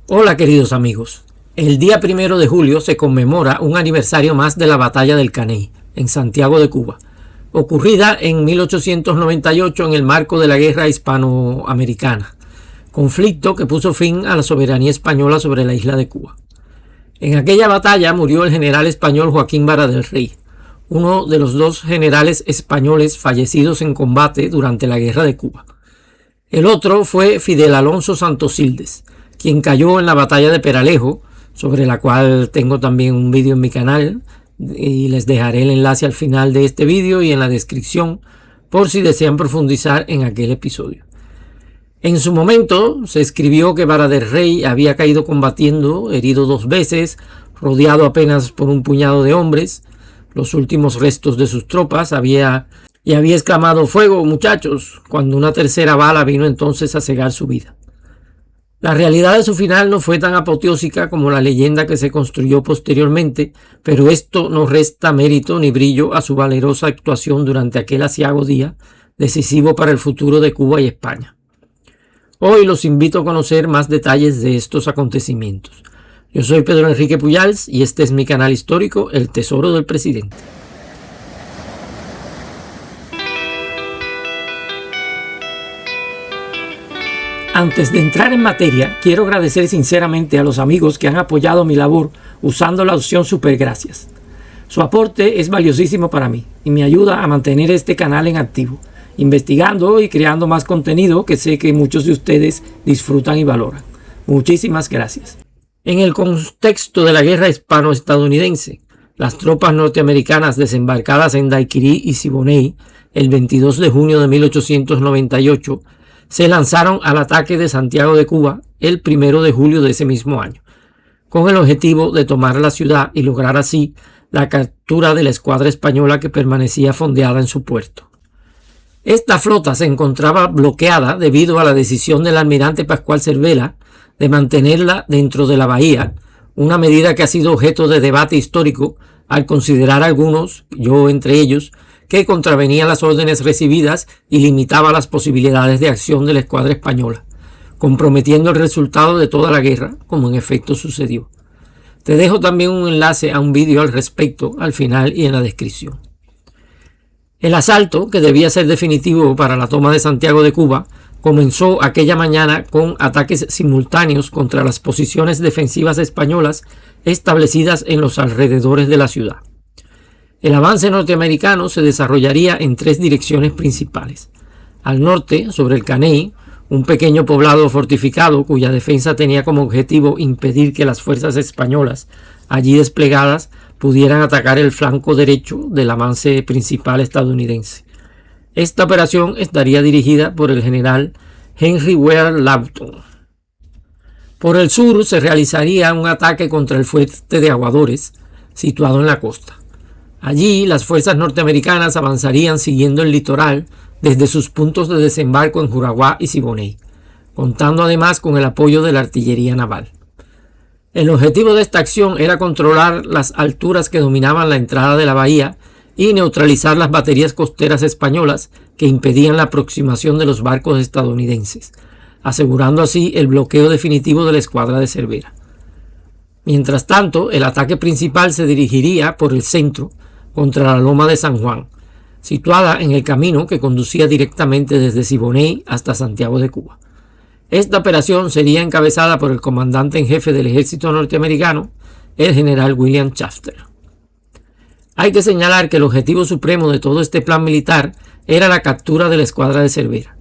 Hola queridos amigos, el día 1 de julio se conmemora un aniversario más de la Batalla del Caney, en Santiago de Cuba, ocurrida en 1898 en el marco de la Guerra Hispanoamericana, conflicto que puso fin a la soberanía española sobre la isla de Cuba. En aquella batalla murió el general español Joaquín Vara del Rey, uno de los dos generales españoles fallecidos en combate durante la Guerra de Cuba. El otro fue Fidel Alonso Santosildes, quien cayó en la batalla de Peralejo, sobre la cual tengo también un vídeo en mi canal y les dejaré el enlace al final de este vídeo y en la descripción por si desean profundizar en aquel episodio. En su momento se escribió que Vara del Rey había caído combatiendo, herido 2 veces, rodeado apenas por un puñado de hombres, los últimos restos de sus tropas, había exclamado "fuego, muchachos", cuando una tercera bala vino entonces a cegar su vida. La realidad de su final no fue tan apoteósica como la leyenda que se construyó posteriormente, pero esto no resta mérito ni brillo a su valerosa actuación durante aquel aciago día, decisivo para el futuro de Cuba y España. Hoy los invito a conocer más detalles de estos acontecimientos. Yo soy Pedro Enrique Pujals y este es mi canal histórico, El Tesoro del Presidente. Antes de entrar en materia, quiero agradecer sinceramente a los amigos que han apoyado mi labor usando la opción Supergracias. Su aporte es valiosísimo para mí y me ayuda a mantener este canal en activo, investigando y creando más contenido que sé que muchos de ustedes disfrutan y valoran. Muchísimas gracias. En el contexto de la guerra hispano-estadounidense, las tropas norteamericanas desembarcadas en Daiquiri y Siboney el 22 de junio de 1898 se lanzaron al ataque de Santiago de Cuba el 1 de julio de ese mismo año, con el objetivo de tomar la ciudad y lograr así la captura de la escuadra española que permanecía fondeada en su puerto. Esta flota se encontraba bloqueada debido a la decisión del almirante Pascual Cervera de mantenerla dentro de la bahía, una medida que ha sido objeto de debate histórico al considerar algunos, yo entre ellos, que contravenía las órdenes recibidas y limitaba las posibilidades de acción de la escuadra española, comprometiendo el resultado de toda la guerra, como en efecto sucedió. Te dejo también un enlace a un vídeo al respecto al final y en la descripción. El asalto, que debía ser definitivo para la toma de Santiago de Cuba, comenzó aquella mañana con ataques simultáneos contra las posiciones defensivas españolas establecidas en los alrededores de la ciudad. El avance norteamericano se desarrollaría en 3 direcciones principales. Al norte, sobre el Caney, un pequeño poblado fortificado cuya defensa tenía como objetivo impedir que las fuerzas españolas allí desplegadas pudieran atacar el flanco derecho del avance principal estadounidense. Esta operación estaría dirigida por el general Henry Ware Lawton. Por el sur se realizaría un ataque contra el fuerte de Aguadores, situado en la costa. Allí las fuerzas norteamericanas avanzarían siguiendo el litoral desde sus puntos de desembarco en Juraguá y Siboney, contando además con el apoyo de la artillería naval. El objetivo de esta acción era controlar las alturas que dominaban la entrada de la bahía y neutralizar las baterías costeras españolas que impedían la aproximación de los barcos estadounidenses, asegurando así el bloqueo definitivo de la escuadra de Cervera. Mientras tanto, el ataque principal se dirigiría por el centro contra la Loma de San Juan, situada en el camino que conducía directamente desde Siboney hasta Santiago de Cuba. Esta operación sería encabezada por el comandante en jefe del ejército norteamericano, el general William Shafter. Hay que señalar que el objetivo supremo de todo este plan militar era la captura de la escuadra de Cervera.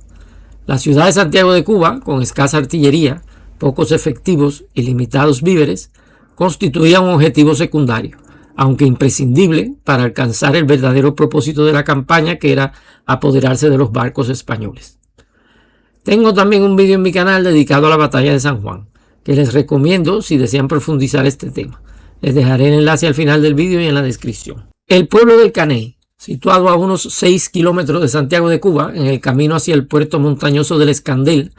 La ciudad de Santiago de Cuba, con escasa artillería, pocos efectivos y limitados víveres, constituía un objetivo secundario, aunque imprescindible para alcanzar el verdadero propósito de la campaña, que era apoderarse de los barcos españoles. Tengo también un vídeo en mi canal dedicado a la batalla de San Juan, que les recomiendo si desean profundizar este tema. Les dejaré el enlace al final del vídeo y en la descripción. El pueblo del Caney, situado a unos 6 kilómetros de Santiago de Cuba, en el camino hacia el puerto montañoso del Escandel,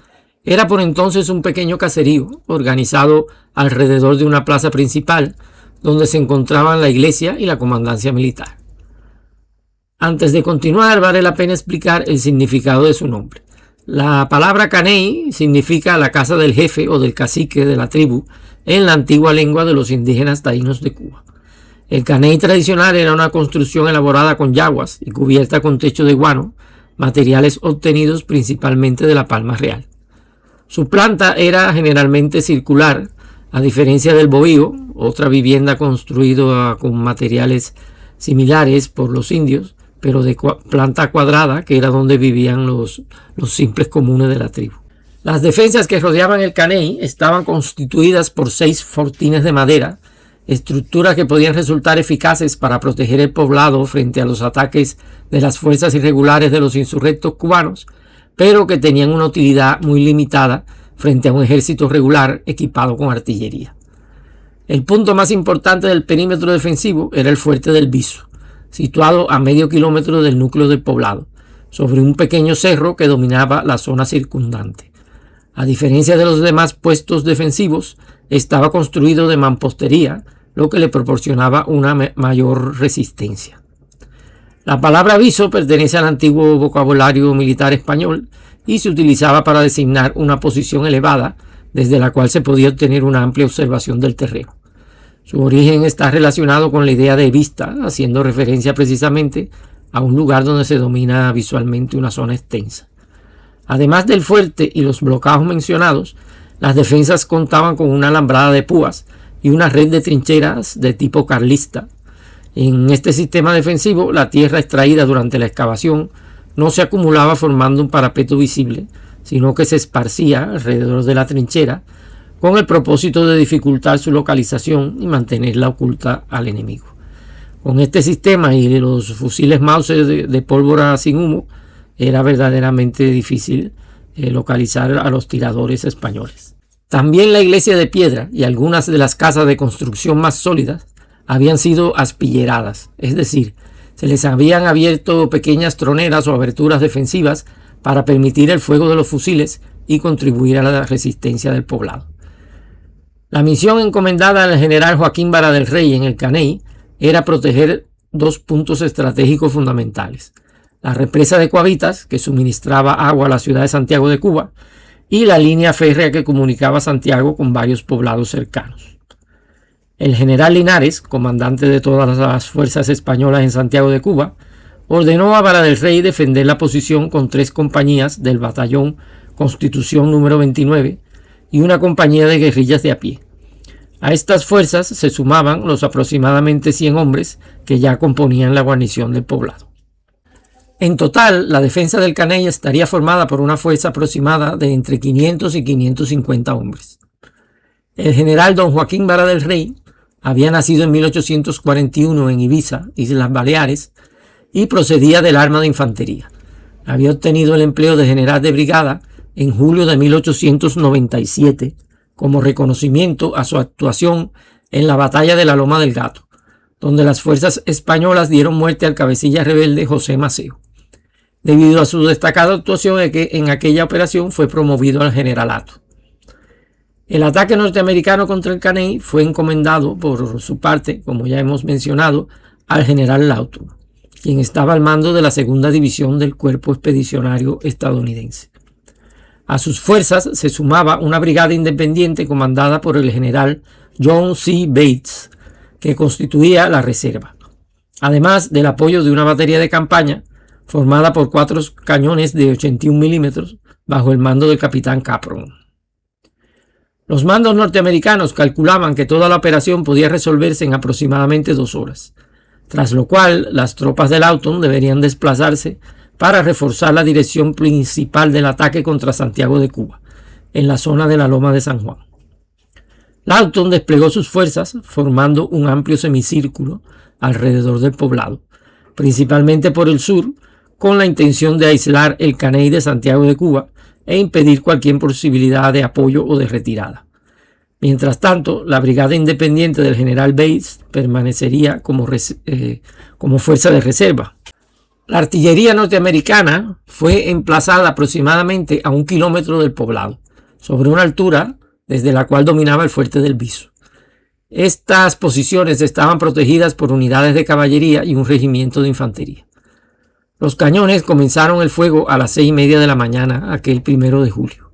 era por entonces un pequeño caserío organizado alrededor de una plaza principal, donde se encontraban la iglesia y la comandancia militar. Antes de continuar, vale la pena explicar el significado de su nombre. La palabra caney significa la casa del jefe o del cacique de la tribu en la antigua lengua de los indígenas taínos de Cuba. El caney tradicional era una construcción elaborada con yaguas y cubierta con techo de guano, materiales obtenidos principalmente de la palma real. Su planta era generalmente circular, a diferencia del bohío, otra vivienda construida con materiales similares por los indios, pero de planta cuadrada, que era donde vivían los simples comunes de la tribu. Las defensas que rodeaban el caney estaban constituidas por 6 fortines de madera, estructuras que podían resultar eficaces para proteger el poblado frente a los ataques de las fuerzas irregulares de los insurrectos cubanos, pero que tenían una utilidad muy limitada frente a un ejército regular equipado con artillería. El punto más importante del perímetro defensivo era el fuerte del Viso, situado a medio kilómetro del núcleo del poblado, sobre un pequeño cerro que dominaba la zona circundante. A diferencia de los demás puestos defensivos, estaba construido de mampostería, lo que le proporcionaba una mayor resistencia. La palabra viso pertenece al antiguo vocabulario militar español y se utilizaba para designar una posición elevada desde la cual se podía obtener una amplia observación del terreno. Su origen está relacionado con la idea de vista, haciendo referencia precisamente a un lugar donde se domina visualmente una zona extensa. Además del fuerte y los bloqueos mencionados, las defensas contaban con una alambrada de púas y una red de trincheras de tipo carlista. En este sistema defensivo, la tierra extraída durante la excavación no se acumulaba formando un parapeto visible, sino que se esparcía alrededor de la trinchera con el propósito de dificultar su localización y mantenerla oculta al enemigo. Con este sistema y los fusiles Mauser de pólvora sin humo, era verdaderamente difícil localizar a los tiradores españoles. También la iglesia de piedra y algunas de las casas de construcción más sólidas habían sido aspilleradas, es decir, se les habían abierto pequeñas troneras o aberturas defensivas para permitir el fuego de los fusiles y contribuir a la resistencia del poblado. La misión encomendada al general Joaquín Vara del Rey en el Caney era proteger 2 puntos estratégicos fundamentales: la represa de Cuavitas, que suministraba agua a la ciudad de Santiago de Cuba, y la línea férrea que comunicaba Santiago con varios poblados cercanos. El general Linares, comandante de todas las fuerzas españolas en Santiago de Cuba, ordenó a Vara del Rey defender la posición con 3 compañías del batallón Constitución número 29 y una compañía de guerrillas de a pie. A estas fuerzas se sumaban los aproximadamente 100 hombres que ya componían la guarnición del poblado. En total, la defensa del Caney estaría formada por una fuerza aproximada de entre 500 y 550 hombres. El general don Joaquín Vara del Rey había nacido en 1841 en Ibiza, Islas Baleares, y procedía del arma de infantería. Había obtenido el empleo de general de brigada en julio de 1897 como reconocimiento a su actuación en la batalla de la Loma del Gato, donde las fuerzas españolas dieron muerte al cabecilla rebelde José Maceo. Debido a su destacada actuación en aquella operación fue promovido al generalato. El ataque norteamericano contra el Caney fue encomendado por su parte, como ya hemos mencionado, al general Lawton, quien estaba al mando de la segunda división del cuerpo expedicionario estadounidense. A sus fuerzas se sumaba una brigada independiente comandada por el general John C. Bates, que constituía la reserva, además del apoyo de una batería de campaña formada por 4 cañones de 81 milímetros bajo el mando del capitán Capron. Los mandos norteamericanos calculaban que toda la operación podía resolverse en aproximadamente 2 horas, tras lo cual las tropas de Lawton deberían desplazarse para reforzar la dirección principal del ataque contra Santiago de Cuba, en la zona de la Loma de San Juan. Lawton desplegó sus fuerzas formando un amplio semicírculo alrededor del poblado, principalmente por el sur, con la intención de aislar el Caney de Santiago de Cuba e impedir cualquier posibilidad de apoyo o de retirada. Mientras tanto, la brigada independiente del general Bates permanecería como fuerza de reserva. La artillería norteamericana fue emplazada aproximadamente a 1 kilómetro del poblado, sobre una altura desde la cual dominaba el fuerte del Viso. Estas posiciones estaban protegidas por unidades de caballería y un regimiento de infantería. Los cañones comenzaron el fuego a las 6:30 de la mañana, aquel 1 de julio,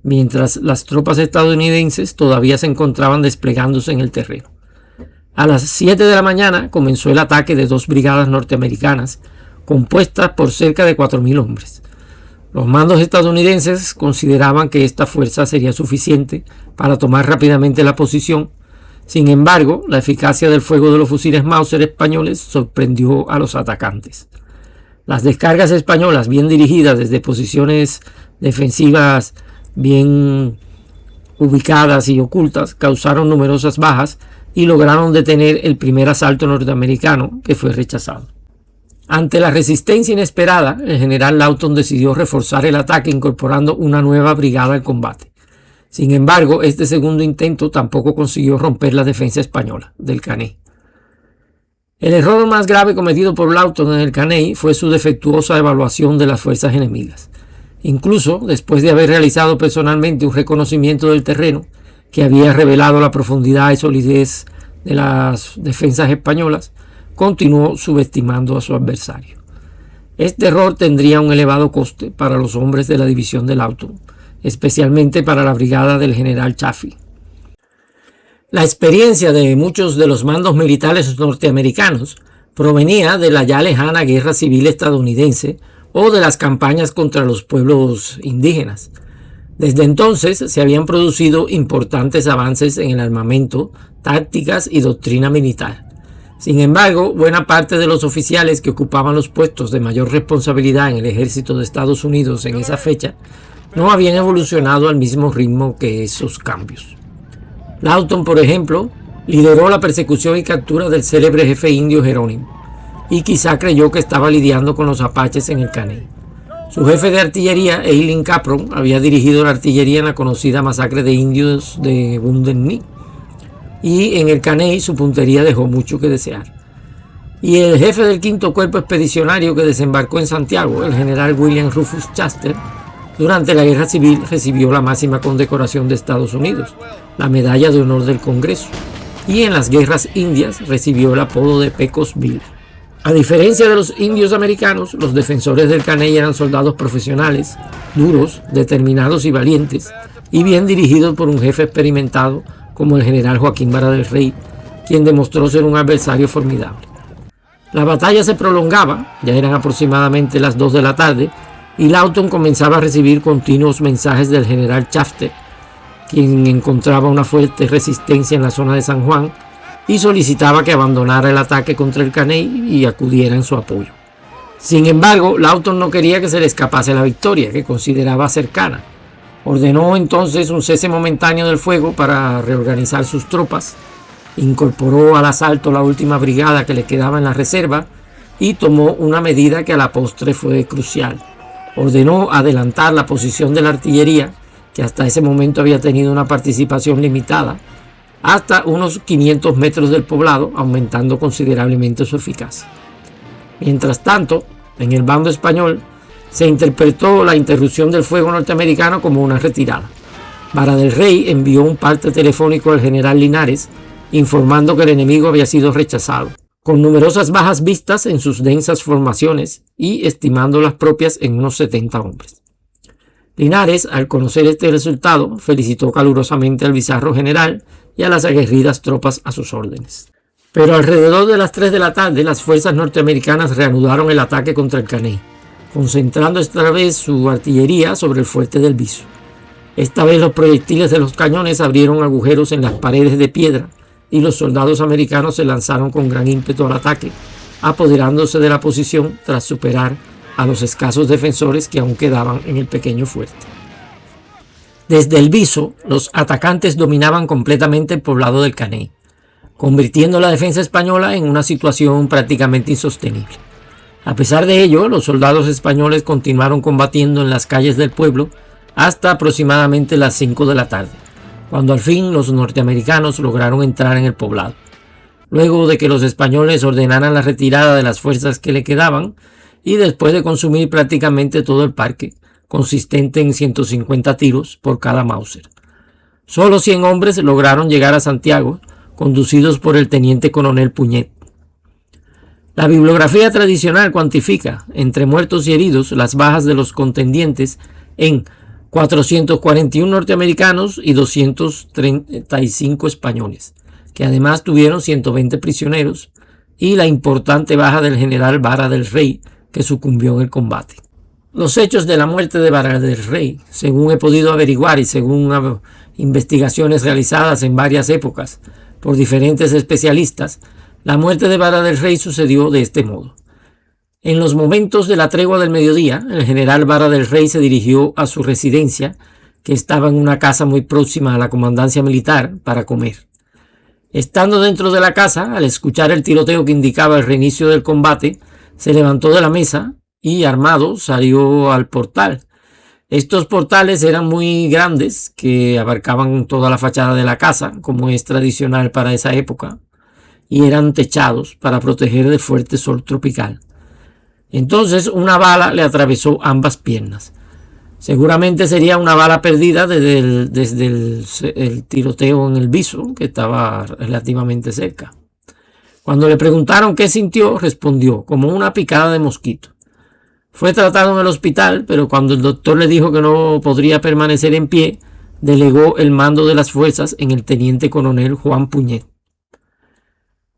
mientras las tropas estadounidenses todavía se encontraban desplegándose en el terreno. A las 7 de la mañana comenzó el ataque de 2 brigadas norteamericanas, compuestas por cerca de 4.000 hombres. Los mandos estadounidenses consideraban que esta fuerza sería suficiente para tomar rápidamente la posición. Sin embargo, la eficacia del fuego de los fusiles Mauser españoles sorprendió a los atacantes. Las descargas españolas, bien dirigidas desde posiciones defensivas bien ubicadas y ocultas, causaron numerosas bajas y lograron detener el primer asalto norteamericano, que fue rechazado. Ante la resistencia inesperada, el general Lawton decidió reforzar el ataque incorporando una nueva brigada al combate. Sin embargo, este segundo intento tampoco consiguió romper la defensa española del Caney. El error más grave cometido por Lawton en el Caney fue su defectuosa evaluación de las fuerzas enemigas. Incluso después de haber realizado personalmente un reconocimiento del terreno que había revelado la profundidad y solidez de las defensas españolas, continuó subestimando a su adversario. Este error tendría un elevado coste para los hombres de la división de Lawton, especialmente para la brigada del general Chaffee. La experiencia de muchos de los mandos militares norteamericanos provenía de la ya lejana guerra civil estadounidense o de las campañas contra los pueblos indígenas. Desde entonces se habían producido importantes avances en el armamento, tácticas y doctrina militar. Sin embargo, buena parte de los oficiales que ocupaban los puestos de mayor responsabilidad en el ejército de Estados Unidos en esa fecha no habían evolucionado al mismo ritmo que esos cambios. Lawton, por ejemplo, lideró la persecución y captura del célebre jefe indio Jerónimo, y quizá creyó que estaba lidiando con los apaches en el Caney. Su jefe de artillería, Eileen Capron, había dirigido la artillería en la conocida masacre de indios de Wounded Knee, y en el Caney su puntería dejó mucho que desear. Y el jefe del 5º Cuerpo Expedicionario que desembarcó en Santiago, el general William Rufus Chester, durante la Guerra Civil recibió la máxima condecoración de Estados Unidos, la Medalla de Honor del Congreso, y en las guerras indias recibió el apodo de Pecos Bill. A diferencia de los indios americanos, los defensores del Caney eran soldados profesionales, duros, determinados y valientes, y bien dirigidos por un jefe experimentado como el general Joaquín Vara del Rey, quien demostró ser un adversario formidable. La batalla se prolongaba, ya eran aproximadamente las 2 de la tarde, y Lawton comenzaba a recibir continuos mensajes del general Shafter, quien encontraba una fuerte resistencia en la zona de San Juan y solicitaba que abandonara el ataque contra el Caney y acudiera en su apoyo. Sin embargo, Lawton no quería que se le escapase la victoria, que consideraba cercana. Ordenó entonces un cese momentáneo del fuego para reorganizar sus tropas, incorporó al asalto la última brigada que le quedaba en la reserva y tomó una medida que a la postre fue crucial. Ordenó adelantar la posición de la artillería, que hasta ese momento había tenido una participación limitada, hasta unos 500 metros del poblado, aumentando considerablemente su eficacia. Mientras tanto, en el bando español, se interpretó la interrupción del fuego norteamericano como una retirada. Vara del Rey envió un parte telefónico al general Linares, informando que el enemigo había sido rechazado, con numerosas bajas vistas en sus densas formaciones y estimando las propias en unos 70 hombres. Linares, al conocer este resultado, felicitó calurosamente al bizarro general y a las aguerridas tropas a sus órdenes. Pero alrededor de las 3 de la tarde, las fuerzas norteamericanas reanudaron el ataque contra el Caney, concentrando esta vez su artillería sobre el fuerte del Viso. Esta vez los proyectiles de los cañones abrieron agujeros en las paredes de piedra y los soldados americanos se lanzaron con gran ímpetu al ataque, apoderándose de la posición tras superar a los escasos defensores que aún quedaban en el pequeño fuerte. Desde el Viso, los atacantes dominaban completamente el poblado del Caney, convirtiendo la defensa española en una situación prácticamente insostenible. A pesar de ello, los soldados españoles continuaron combatiendo en las calles del pueblo hasta aproximadamente las 5 de la tarde, cuando al fin los norteamericanos lograron entrar en el poblado. Luego de que los españoles ordenaran la retirada de las fuerzas que le quedaban y después de consumir prácticamente todo el parque, consistente en 150 tiros por cada Mauser. Solo 100 hombres lograron llegar a Santiago, conducidos por el teniente coronel Puñet. La bibliografía tradicional cuantifica entre muertos y heridos las bajas de los contendientes en 441 norteamericanos y 235 españoles, que además tuvieron 120 prisioneros, y la importante baja del general Vara del Rey, que sucumbió en el combate. Los hechos de la muerte de Vara del Rey, según he podido averiguar y según investigaciones realizadas en varias épocas por diferentes especialistas, la muerte de Vara del Rey sucedió de este modo. En los momentos de la tregua del mediodía, el general Vara del Rey se dirigió a su residencia, que estaba en una casa muy próxima a la comandancia militar, para comer. Estando dentro de la casa, al escuchar el tiroteo que indicaba el reinicio del combate, se levantó de la mesa y, armado, salió al portal. Estos portales eran muy grandes, que abarcaban toda la fachada de la casa, como es tradicional para esa época, y eran techados para proteger del fuerte sol tropical. Entonces una bala le atravesó ambas piernas. Seguramente sería una bala perdida desde el tiroteo en el viso, que estaba relativamente cerca. Cuando le preguntaron qué sintió, respondió: como una picada de mosquito. Fue tratado en el hospital, pero cuando el doctor le dijo que no podría permanecer en pie, delegó el mando de las fuerzas en el teniente coronel Juan Puñet.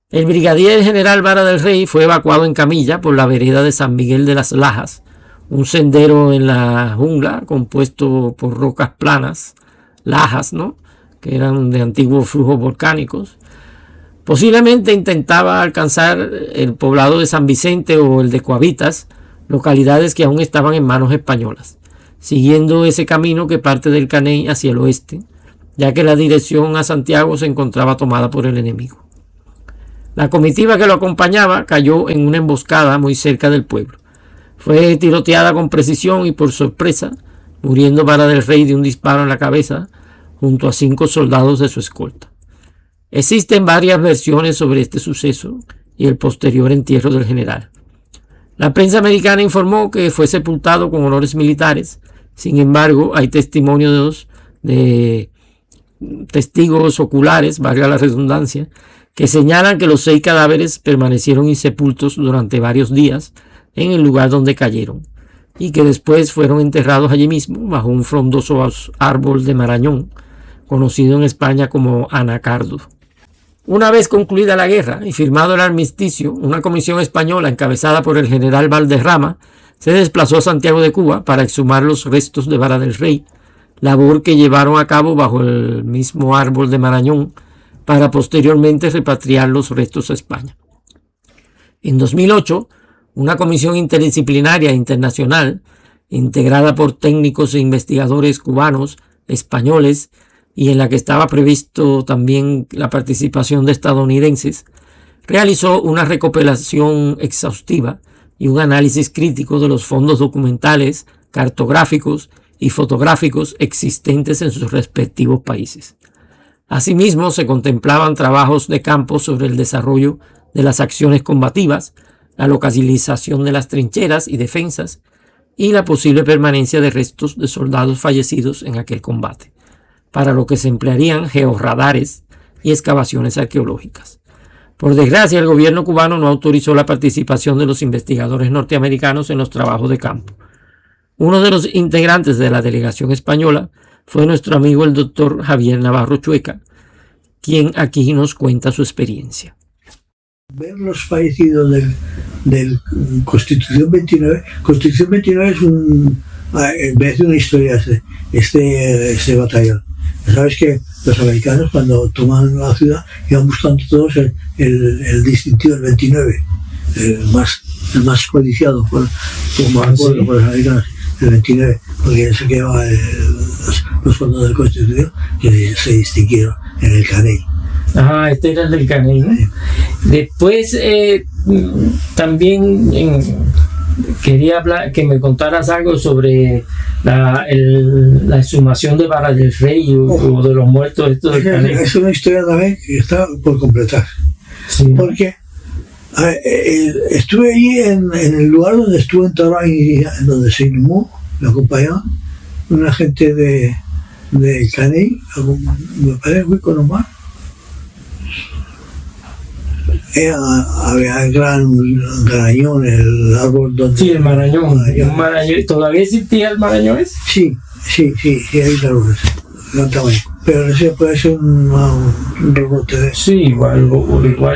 El brigadier general Vara del Rey fue evacuado en camilla por la vereda de San Miguel de las Lajas, un sendero en la jungla compuesto por rocas planas, lajas, ¿no?, que eran de antiguos flujos volcánicos. Posiblemente intentaba alcanzar el poblado de San Vicente o el de Coavitas, localidades que aún estaban en manos españolas, siguiendo ese camino que parte del Caney hacia el oeste, ya que la dirección a Santiago se encontraba tomada por el enemigo. La comitiva que lo acompañaba cayó en una emboscada muy cerca del pueblo. Fue tiroteada con precisión y por sorpresa, muriendo Vara del Rey de un disparo en la cabeza junto a 5 soldados de su escolta. Existen varias versiones sobre este suceso y el posterior entierro del general. La prensa americana informó que fue sepultado con honores militares. Sin embargo, hay testimonios de testigos oculares, valga la redundancia, que señalan que los 6 cadáveres permanecieron insepultos durante varios días en el lugar donde cayeron, y que después fueron enterrados allí mismo, bajo un frondoso árbol de marañón, conocido en España como anacardo. Una vez concluida la guerra y firmado el armisticio, una comisión española encabezada por el general Valderrama se desplazó a Santiago de Cuba para exhumar los restos de Vara del Rey, labor que llevaron a cabo bajo el mismo árbol de marañón, para posteriormente repatriar los restos a España. En 2008, una comisión interdisciplinaria internacional, integrada por técnicos e investigadores cubanos, españoles, y en la que estaba previsto también la participación de estadounidenses, realizó una recopilación exhaustiva y un análisis crítico de los fondos documentales, cartográficos y fotográficos existentes en sus respectivos países. Asimismo, se contemplaban trabajos de campo sobre el desarrollo de las acciones combativas, la localización de las trincheras y defensas y la posible permanencia de restos de soldados fallecidos en aquel combate, para lo que se emplearían georradares y excavaciones arqueológicas. Por desgracia, el gobierno cubano no autorizó la participación de los investigadores norteamericanos en los trabajos de campo. Uno de los integrantes de la delegación española fue nuestro amigo el doctor Javier Navarro Chueca, quien aquí nos cuenta su experiencia. Ver los fallecidos del Constitución 29. Constitución 29 es merece una historia este batallón. Sabes que los americanos, cuando toman la ciudad, iban buscando todos el distintivo, el 29, el más codiciado por los americanos, el 29, porque es el que llevaba los soldados de Constitución, que se distinguieron en el Caney. Ah, este era el del Caney, ¿no? Sí. Después también quería hablar, que me contaras algo sobre la exhumación de Vara del Rey o de los muertos estos del Caney. Es una historia también que está por completar. Sí. Porque estuve allí en el lugar donde estuvo enterrado y donde se inhumó, me acompañó una gente de Caney, me parece muy con Omar. había el gran Marañón, el árbol donde... Sí, el Marañón. Un Marañón. ¿Todavía existía el Marañón ese? Sí, hay árboles, gran tamaño. Pero ese puede ser un rebote de... Sí, igual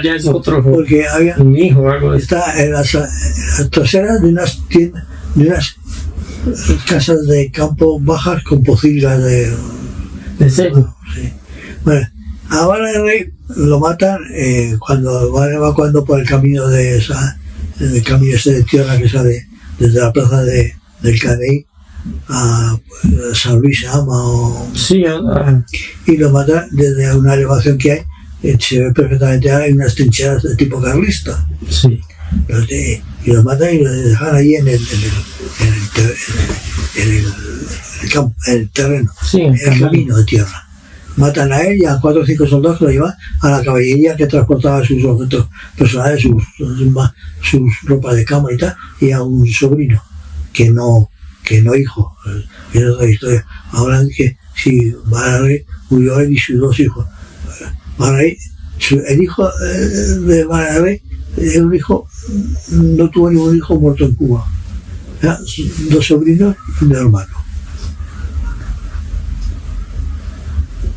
ya es otro. Porque había... Un hijo o algo de eso. Está en las traseras de unas tiendas, de unas casas de campo bajas con pocilgas de sello. Sí. Bueno, a Vara del Rey lo matan cuando va por el camino el camino ese de tierra que sale desde la plaza del Caney a San Luis se llama sí, y lo matan desde una elevación que hay, se ve perfectamente, hay unas trincheras de tipo carlista. Sí. Y los matan y los dejan ahí en el terreno, sí, en el camino de tierra. Matan a él y a 4 o 5 soldados que lo llevan a la caballería que transportaba sus objetos personales, sus ropas de cama y tal, y a un sobrino, que no hijo. Es otra historia. Ahora que si Vara-Rey murió él y sus 2 hijos. Vara-Rey, el hijo de Vara-Rey, un hijo, no tuvo ningún hijo muerto en Cuba. 2 sobrinos y un hermano.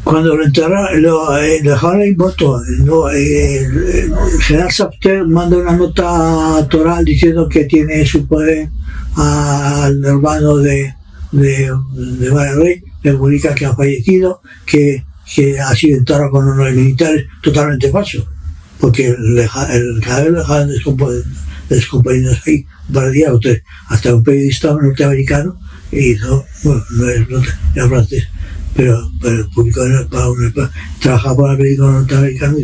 Cuando lo enterraron, lo dejaron ahí muerto. El general Safter manda una nota toral diciendo que tiene su poder al hermano de Vara-Rey, le comunica que ha fallecido, que ha sido enterrado con honores militares, totalmente falso, porque el cadáver lo dejaron descomponiéndose ahí un par de días o 3, hasta un periodista norteamericano hizo, bueno, era francés, pero publicó trabajaba para el periódico norteamericano,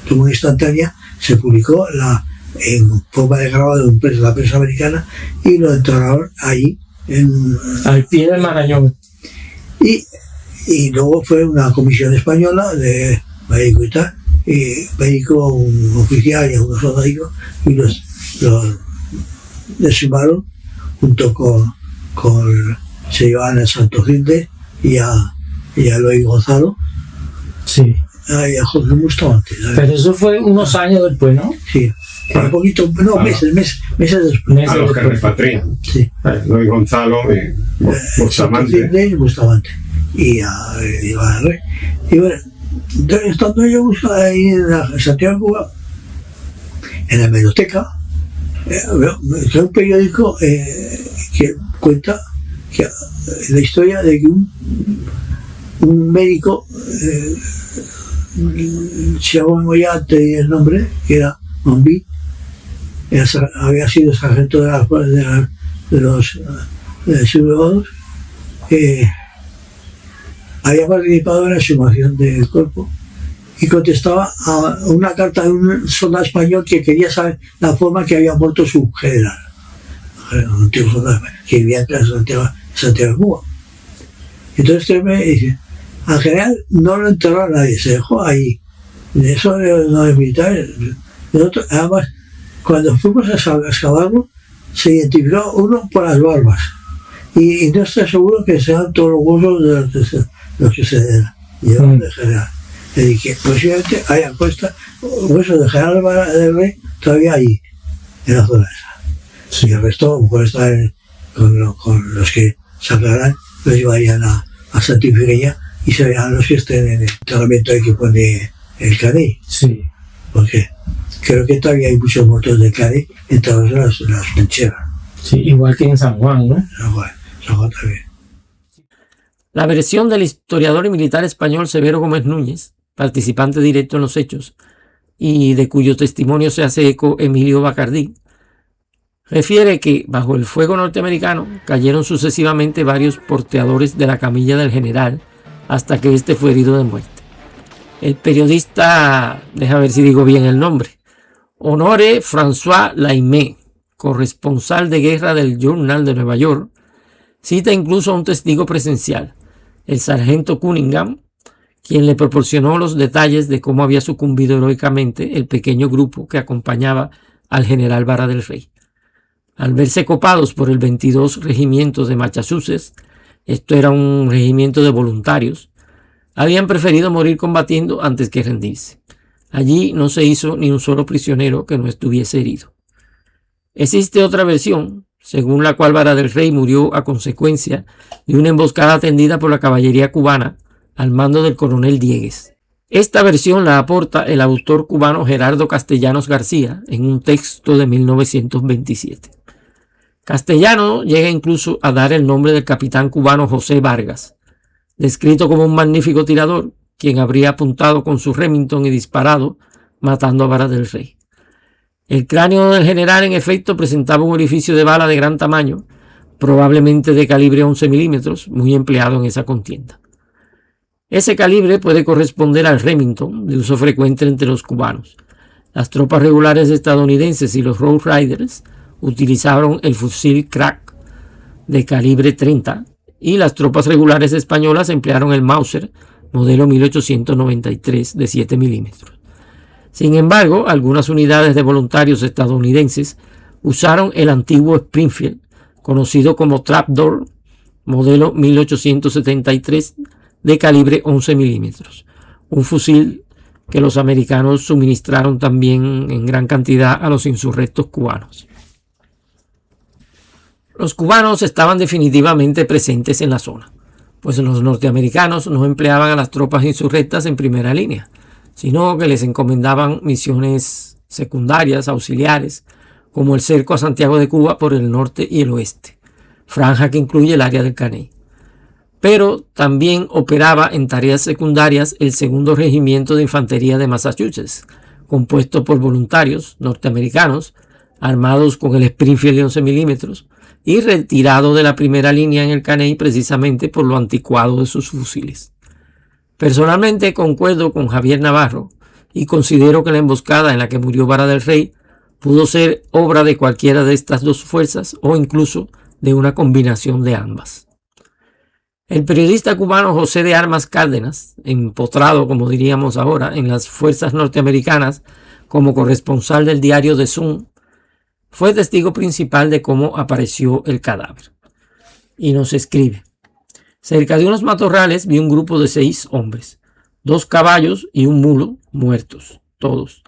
tuvo una instantánea, se publicó en forma de grabado de la prensa americana y lo enterraron allí al pie del Marañón. Y luego fue una comisión española de médico y tal, y médico, un oficial y algunos soldados, y los deshumaron junto con se llevaban a Santo Gilde y a Eloy Gonzalo. Sí. Y a Jorge Bustamante. Pero eso fue unos años después, ¿no? Sí. Un poquito, no, meses después. A los que repatrian. Sí. Eloy Gonzalo y Bustamante. Y Vara-Rey. Y bueno, estando yo ahí en Santiago de Cuba, en la biblioteca, hay un periódico que cuenta la historia de que un médico, si hago memoria te di el nombre, que era Mambí, había sido sargento de los sublevados, había participado en la exhumación del cuerpo y contestaba a una carta de un soldado español que quería saber la forma que había muerto su general, un antiguo soldado que vivía en Santiago de Cuba. Entonces me dice, al general no lo enterró a nadie, se dejó ahí. Eso de los militares. Nosotros, además, cuando fuimos a excavarlo, se identificó uno por las barbas. Y no estoy seguro que sean todos los huesos de los que se llevan de general. Le dije, posiblemente haya puesto huesos de general del Rey todavía allí, en la zona esa. Sí. Y el resto, puede estar con los que sacarán, los llevarían a Santa Ifigenia y se verán los que estén en el enterramiento que pone el Caney. Sí. Porque creo que todavía hay muchos muertos del Caney enterrados en las trincheras. Sí, igual que en San Juan, ¿no? San Juan también. La versión del historiador y militar español Severo Gómez Núñez, participante directo en los hechos, y de cuyo testimonio se hace eco Emilio Bacardí, refiere que bajo el fuego norteamericano cayeron sucesivamente varios porteadores de la camilla del general hasta que éste fue herido de muerte. El periodista, deja ver si digo bien el nombre, Honore François Laimé, corresponsal de guerra del Journal de Nueva York, cita incluso a un testigo presencial, el sargento Cunningham, quien le proporcionó los detalles de cómo había sucumbido heroicamente el pequeño grupo que acompañaba al general Vara del Rey. Al verse copados por el 22 Regimiento de Massachusetts, esto era un regimiento de voluntarios, habían preferido morir combatiendo antes que rendirse. Allí no se hizo ni un solo prisionero que no estuviese herido. Existe otra versión, según la cual Vara del Rey murió a consecuencia de una emboscada tendida por la caballería cubana al mando del coronel Diegues. Esta versión la aporta el autor cubano Gerardo Castellanos García en un texto de 1927. Castellano llega incluso a dar el nombre del capitán cubano José Vargas, descrito como un magnífico tirador, quien habría apuntado con su Remington y disparado, matando a Vara del Rey. El cráneo del general, en efecto, presentaba un orificio de bala de gran tamaño, probablemente de calibre 11 milímetros, muy empleado en esa contienda. Ese calibre puede corresponder al Remington, de uso frecuente entre los cubanos. Las tropas regulares estadounidenses y los Rough Riders utilizaron el fusil Crack de calibre 30 y las tropas regulares españolas emplearon el Mauser modelo 1893 de 7 milímetros. Sin embargo, algunas unidades de voluntarios estadounidenses usaron el antiguo Springfield, conocido como Trapdoor modelo 1873 de calibre 11 milímetros, un fusil que los americanos suministraron también en gran cantidad a los insurrectos cubanos. Los cubanos estaban definitivamente presentes en la zona, pues los norteamericanos no empleaban a las tropas insurrectas en primera línea, sino que les encomendaban misiones secundarias, auxiliares, como el cerco a Santiago de Cuba por el norte y el oeste, franja que incluye el área del Caney. Pero también operaba en tareas secundarias el segundo regimiento de infantería de Massachusetts, compuesto por voluntarios norteamericanos, armados con el Springfield de 11 milímetros, y retirado de la primera línea en el Caney precisamente por lo anticuado de sus fusiles. Personalmente concuerdo con Javier Navarro y considero que la emboscada en la que murió Vara del Rey pudo ser obra de cualquiera de estas dos fuerzas o incluso de una combinación de ambas. El periodista cubano José de Armas Cárdenas, empotrado, como diríamos ahora, en las fuerzas norteamericanas como corresponsal del diario The Sun, fue testigo principal de cómo apareció el cadáver. Y nos escribe: cerca de unos matorrales vi un grupo de 6 hombres, 2 caballos y un mulo muertos, todos.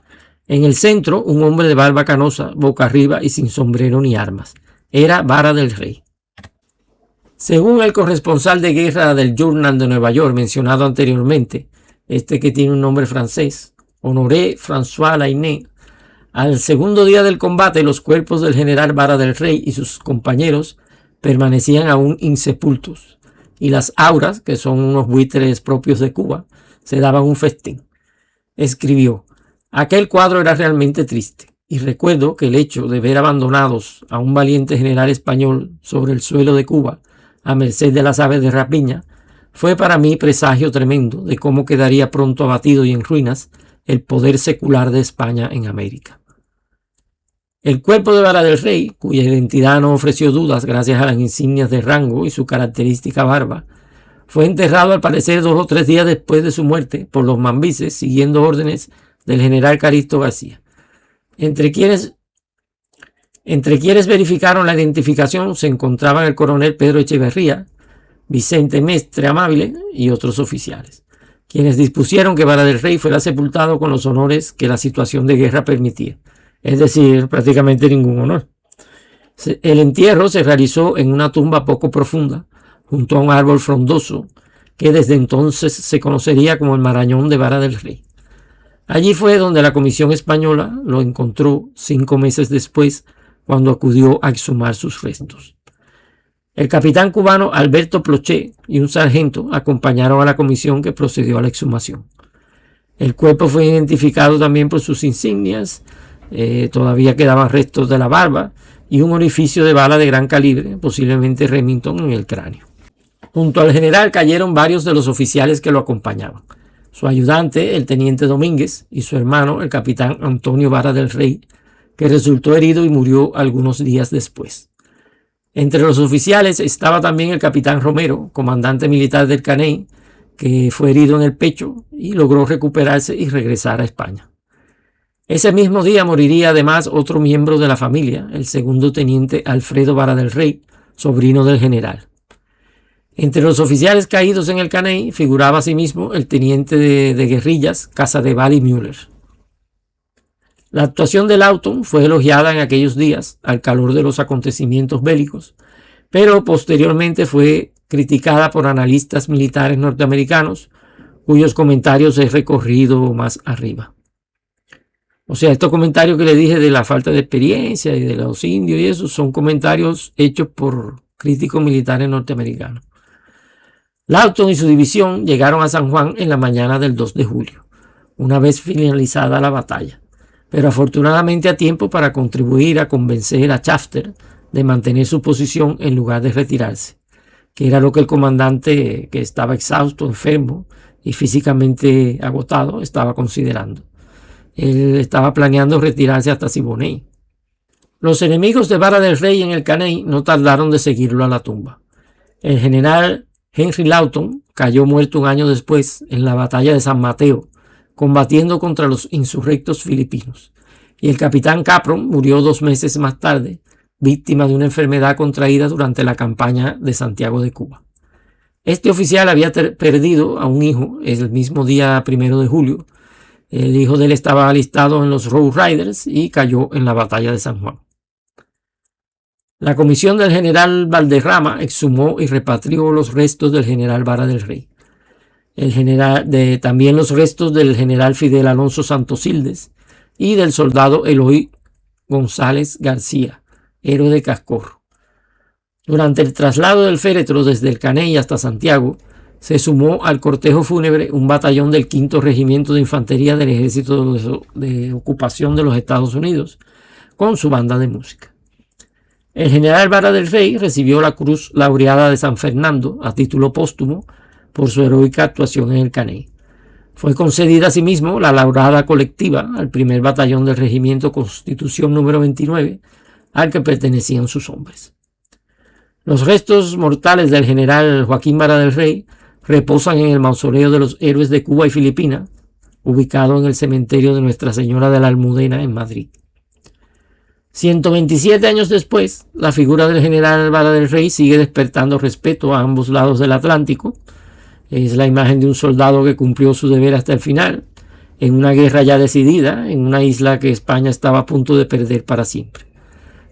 En el centro, un hombre de barba canosa, boca arriba y sin sombrero ni armas. Era Vara del Rey. Según el corresponsal de guerra del Journal de Nueva York mencionado anteriormente, este que tiene un nombre francés, Honoré François Lainé, al segundo día del combate los cuerpos del general Vara del Rey y sus compañeros permanecían aún insepultos, y las auras, que son unos buitres propios de Cuba, se daban un festín. Escribió: aquel cuadro era realmente triste, y recuerdo que el hecho de ver abandonados a un valiente general español sobre el suelo de Cuba, a merced de las aves de rapiña, fue para mí presagio tremendo de cómo quedaría pronto abatido y en ruinas el poder secular de España en América. El cuerpo de Vara del Rey, cuya identidad no ofreció dudas gracias a las insignias de rango y su característica barba, fue enterrado al parecer 2 o 3 días después de su muerte por los mambises, siguiendo órdenes del general Caristo García. Entre quienes verificaron la identificación se encontraban el coronel Pedro Echeverría, Vicente Mestre Amable y otros oficiales, quienes dispusieron que Vara del Rey fuera sepultado con los honores que la situación de guerra permitía, es decir, prácticamente ningún honor. El entierro se realizó en una tumba poco profunda, junto a un árbol frondoso, que desde entonces se conocería como el Marañón de Vara del Rey. Allí fue donde la Comisión Española lo encontró 5 meses después, cuando acudió a exhumar sus restos. El capitán cubano Alberto Plochet y un sargento acompañaron a la comisión que procedió a la exhumación. El cuerpo fue identificado también por sus insignias, todavía quedaban restos de la barba y un orificio de bala de gran calibre, posiblemente Remington, en el cráneo. Junto al general cayeron varios de los oficiales que lo acompañaban: su ayudante, el teniente Domínguez, y su hermano, el capitán Antonio Vara del Rey, que resultó herido y murió algunos días después. Entre los oficiales estaba también el capitán Romero, comandante militar del Caney, que fue herido en el pecho y logró recuperarse y regresar a España. Ese mismo día moriría además otro miembro de la familia, el segundo teniente Alfredo Vara del Rey, sobrino del general. Entre los oficiales caídos en el Caney figuraba asimismo el teniente de guerrillas Casadevall y Müller. La actuación de Lawton fue elogiada en aquellos días al calor de los acontecimientos bélicos, pero posteriormente fue criticada por analistas militares norteamericanos, cuyos comentarios he recorrido más arriba. O sea, estos comentarios que le dije de la falta de experiencia y de los indios y eso son comentarios hechos por críticos militares norteamericanos. Lawton y su división llegaron a San Juan en la mañana del 2 de julio, una vez finalizada la batalla, pero afortunadamente a tiempo para contribuir a convencer a Shafter de mantener su posición en lugar de retirarse, que era lo que el comandante, que estaba exhausto, enfermo y físicamente agotado, estaba considerando. Él estaba planeando retirarse hasta Siboney. Los enemigos de Vara del Rey en el Caney no tardaron de seguirlo a la tumba. El general Henry Lawton cayó muerto un año después en la batalla de San Mateo, combatiendo contra los insurrectos filipinos, y el capitán Capron murió 2 meses más tarde, víctima de una enfermedad contraída durante la campaña de Santiago de Cuba. Este oficial había perdido a un hijo el mismo día 1 de julio. El hijo de él estaba alistado en los Rough Riders y cayó en la batalla de San Juan. La comisión del general Valderrama exhumó y repatrió los restos del general Vara del Rey. También los restos del general Fidel Alonso Santosildes y del soldado Eloy González García, héroe de Cascorro. Durante el traslado del féretro desde el Caney hasta Santiago, se sumó al cortejo fúnebre un batallón del 5º Regimiento de Infantería del Ejército de Ocupación de los Estados Unidos, con su banda de música. El general Vara del Rey recibió la Cruz Laureada de San Fernando a título póstumo por su heroica actuación en el Caney. Fue concedida asimismo la Laureada Colectiva al 1er Batallón del Regimiento Constitución número 29, al que pertenecían sus hombres. Los restos mortales del general Joaquín Vara del Rey reposan en el mausoleo de los héroes de Cuba y Filipinas, ubicado en el cementerio de Nuestra Señora de la Almudena en Madrid. 127 años después, la figura del general Vara del Rey sigue despertando respeto a ambos lados del Atlántico. Es la imagen de un soldado que cumplió su deber hasta el final, en una guerra ya decidida, en una isla que España estaba a punto de perder para siempre.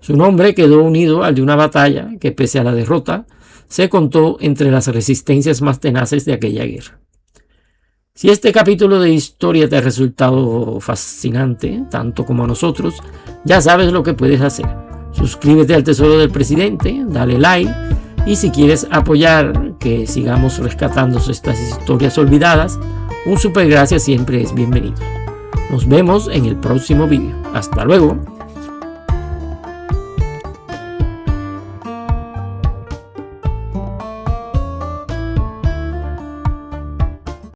Su nombre quedó unido al de una batalla que, pese a la derrota, se contó entre las resistencias más tenaces de aquella guerra. Si este capítulo de historia te ha resultado fascinante, tanto como a nosotros, ya sabes lo que puedes hacer. Suscríbete al Tesoro del Presidente, dale like, y si quieres apoyar que sigamos rescatando estas historias olvidadas, un super gracias siempre es bienvenido. Nos vemos en el próximo vídeo. Hasta luego.